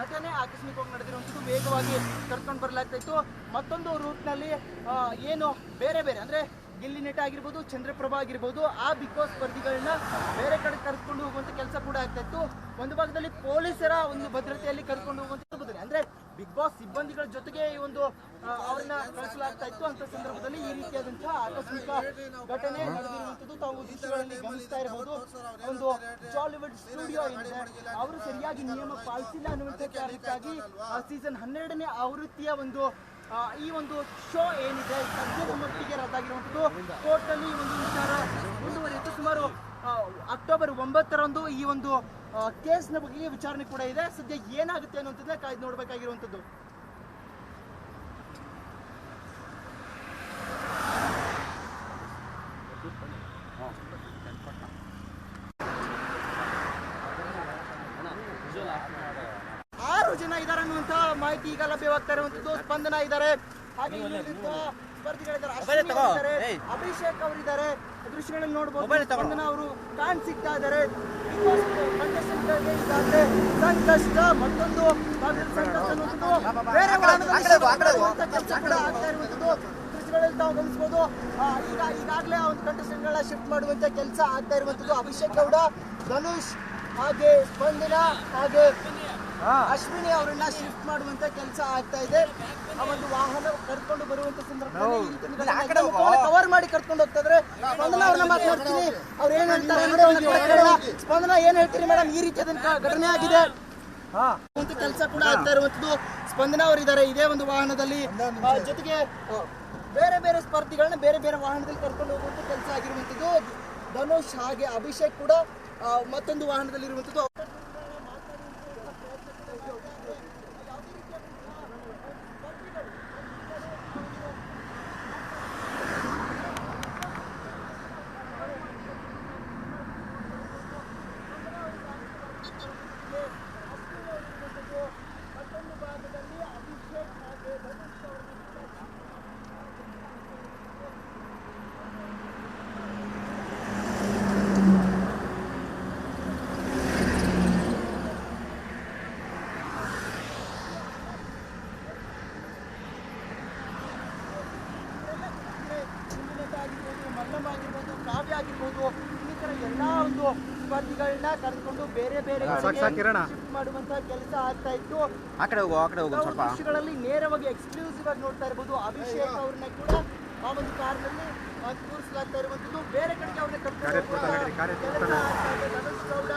ಘಟನೆ ಆಕಸ್ಮಿಕವಾಗಿ ನಡೆದಿರುವಂಥದ್ದು. ವೇಗವಾಗಿ ಕರ್ಕೊಂಡು ಬರಲಾಗ್ತಾ ಇತ್ತು. ಮತ್ತೊಂದು ರೂಟ್ನಲ್ಲಿ ಏನು ಬೇರೆ ಬೇರೆ ಅಂದರೆ ಗಿಲ್ಲಿ ನಟ ಆಗಿರ್ಬೋದು, ಚಂದ್ರಪ್ರಭಾ ಆಗಿರ್ಬೋದು, ಆ ಬಿಗ್ ಬಾಸ್ ಸ್ಪರ್ಧಿಗಳನ್ನ ಬೇರೆ ಕಡೆ ಕರ್ಕೊಂಡು ಹೋಗುವಂಥ ಕೆಲಸ ಕೂಡ ಆಗ್ತಾ ಇತ್ತು. ಒಂದು ಭಾಗದಲ್ಲಿ ಪೊಲೀಸರ ಒಂದು ಭದ್ರತೆಯಲ್ಲಿ ಕರ್ಕೊಂಡು ಹೋಗುವಂಥ ಅಂದರೆ ಬಿಗ್ ಬಾಸ್ ಸಿಬ್ಬಂದಿಗಳ ಜೊತೆಗೆ ಈ ಒಂದು ಅವ್ರನ್ನ ಕಳಿಸಲಾಗ್ತಾ ಇತ್ತು. ಅಂತ ಸಂದರ್ಭದಲ್ಲಿ ಈ ರೀತಿಯಾದಂತಹ ಆಕಸ್ಮಿಕ ಘಟನೆ ನಡೆದಿರುವಂಥದ್ದು ತಾವು ದೃಶ್ಯಗಳಲ್ಲಿ ಗಮನಿಸ್ತಾ ಇರಬಹುದು. ಒಂದು ಜಾಲಿವುಡ್ ಸ್ಟುಡಿಯೋ ಏನಿದೆ ಅವರು ಸರಿಯಾಗಿ ನಿಯಮ ಪಾಲಿಸಿಲ್ಲ ಅನ್ನುವಂಥ ಕಾರಣಕ್ಕಾಗಿ ಸೀಸನ್ 12ನೇ ಆವೃತ್ತಿಯ ಈ ಒಂದು ಶೋ ಏನಿದೆ ಸದ್ಯದ ಮಟ್ಟಿಗೆ ರದ್ದಾಗಿರುವಂಥದ್ದು. ಕೋರ್ಟಲ್ಲಿ ಈ ಒಂದು ವಿಚಾರ ಮುಂದುವರಿಯುತ್ತೆ. ಸುಮಾರು ಅಕ್ಟೋಬರ್ 9ರಂದು ಈ ಒಂದು ಕೇಸ್ನ ಬಗ್ಗೆ ವಿಚಾರಣೆ ಕೂಡ ಇದೆ. ಸದ್ಯ ಏನಾಗುತ್ತೆ ಅನ್ನುವಂಥದ್ದೇ ಕಾಯ್ದು ನೋಡಬೇಕಾಗಿರುವಂಥದ್ದು. ಜನ ಇದ್ದಾರೆ ಅನ್ನುವಂತ ಮಾಹಿತಿ ಈಗ ಲಭ್ಯವಾಗ್ತಾ ಇರುವಂತದ್ದು. ಸ್ಪಂದನ ಇದ್ದಾರೆ, ಹಾಗೆ ಸ್ಪರ್ಧಿಗಳಿದ್ದಾರೆ, ಅಭಿಷೇಕ್ ಅವರಿದ್ದಾರೆ. ದೃಶ್ಯಗಳಲ್ಲಿ ನೋಡಬಹುದು ಸ್ಪಂದನ ಅವರು ಕಾಣ್ ಸಿಗ್ತಾ ಇದ್ದಾರೆ. ಸಂಕಷ್ಟ ಮತ್ತೊಂದು ಬೇರೆ ಕೆಲಸ ಕೂಡ ಆಗ್ತಾ ಇರುವಂತದ್ದು ದೃಶ್ಯಗಳಲ್ಲಿ ತಾವು ಗಮನಿಸಬಹುದು. ಈಗಾಗಲೇ ಆ ಒಂದು ಕಂಟೆಸ್ಟೆಂಟ್ಗಳ ಶಿಫ್ಟ್ ಮಾಡುವಂತ ಕೆಲಸ ಆಗ್ತಾ ಇರುವಂತದ್ದು. ಅಭಿಷೇಕ್ ಗೌಡ, ಧನುಷ್, ಹಾಗೆ ಸ್ಪಂದನ, ಹಾಗೆ ಅಶ್ವಿನಿ ಅವರನ್ನ ಶಿಫ್ಟ್ ಮಾಡುವಂತ ಕೆಲಸ ಆಗ್ತಾ ಇದೆ. ಆ ಒಂದು ವಾಹನ ಕರ್ಕೊಂಡು ಬರುವಂತ ಸಂದರ್ಭದಲ್ಲಿ ಕವರ್ ಮಾಡಿ ಕರ್ಕೊಂಡು ಹೋಗ್ತಾ ಇದ್ರೆ ಸ್ಪಂದನ ಅವ್ರನ್ನ ಮಾತನಾಡ್ತೀನಿ. ಅವ್ರು ಏನ್ ಹೇಳ್ತಾರೆ ಸ್ಪಂದನ ಏನ್ ಹೇಳ್ತೀರಿ ಮೇಡಮ್? ಈ ರೀತಿಯಾದ ಘಟನೆ ಆಗಿದೆ ಕೆಲಸ ಕೂಡ ಆಗ್ತಾ ಇರುವಂತದ್ದು. ಸ್ಪಂದನ ಅವರಿದ್ದಾರೆ ಇದೇ ಒಂದು ವಾಹನದಲ್ಲಿ, ಜೊತೆಗೆ ಬೇರೆ ಬೇರೆ ಸ್ಪರ್ಧಿಗಳನ್ನ ಬೇರೆ ಬೇರೆ ವಾಹನದಲ್ಲಿ ಕರ್ಕೊಂಡು ಹೋಗುವಂತ ಕೆಲಸ ಆಗಿರುವಂತದ್ದು. ಧನುಷ್ ಹಾಗೆ ಅಭಿಷೇಕ್ ಕೂಡ ಮತ್ತೊಂದು ವಾಹನದಲ್ಲಿ ಇರುವಂತದ್ದು. ಕಾವ್ಯ ಆಗಿರ್ಬೋದು, ಇನ್ನಿತರ ಎಲ್ಲಾ ಒಂದು ಸ್ಪರ್ಧಿಗಳನ್ನ ಕರೆದುಕೊಂಡು ಬೇರೆ ಬೇರೆ ಶಿಫ್ಟ್ ಮಾಡುವಂತಹ ಕೆಲಸ ಆಗ್ತಾ ಇತ್ತು. ದೃಶ್ಯಗಳಲ್ಲಿ ನೇರವಾಗಿ ಎಕ್ಸ್ಕ್ಲೂಸಿವ್ ಆಗಿ ನೋಡ್ತಾ ಇರಬಹುದು. ಅಭಿಷೇಕ್ ಅವ್ರನ್ನ ಕೂಡ ಆ ಒಂದು ಕಾರ್ನಲ್ಲಿ ಕೂರಿಸಲಾಗ್ತಾ ಇರುವಂತದ್ದು. ಬೇರೆ ಕಡೆಗೆ ಅವ್ರನ್ನ ಕರ್ಕೊಂಡು ಧನುಷ್ ಗೌಡ